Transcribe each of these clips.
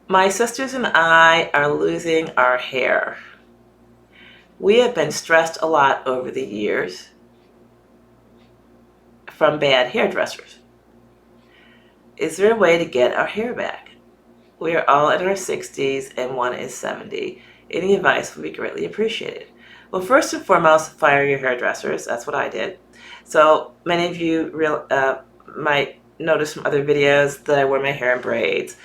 My sisters and I are losing our hair. We have been stressed a lot over the years from bad hairdressers. Is there a way to get our hair back? We are all in our 60s and one is 70. Any advice would be greatly appreciated. Well, first and foremost, fire your hairdressers. That's what I did. So many of you might notice from other videos that I wear my hair in braids.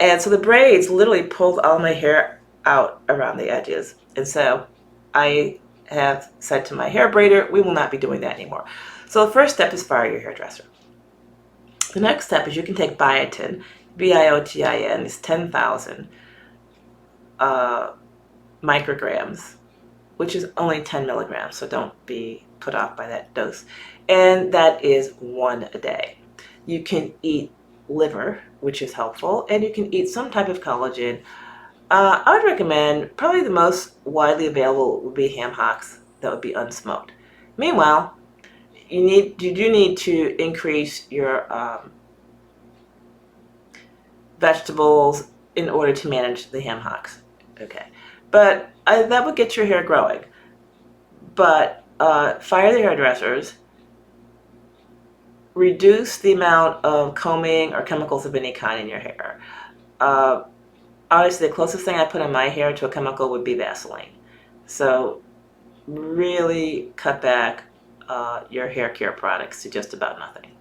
And so the braids literally pulled all my hair out around the edges. And so I have said to my hair braider, we will not be doing that anymore. So the first step is fire your hairdresser. The next step is you can take biotin. Biotin is 10,000 micrograms, which is only 10 milligrams, so don't be put off by that dose. And that is one a day. You can eat liver, which is helpful, and you can eat some type of collagen. I would recommend, probably the most widely available would be ham hocks that would be unsmoked. Meanwhile, you do need to increase your vegetables in order to manage the ham hocks. Okay, but that would get your hair growing. But fire the hairdressers, reduce the amount of combing or chemicals of any kind in your hair. Honestly, the closest thing I put in my hair to a chemical would be Vaseline. So really cut back your hair care products to just about nothing.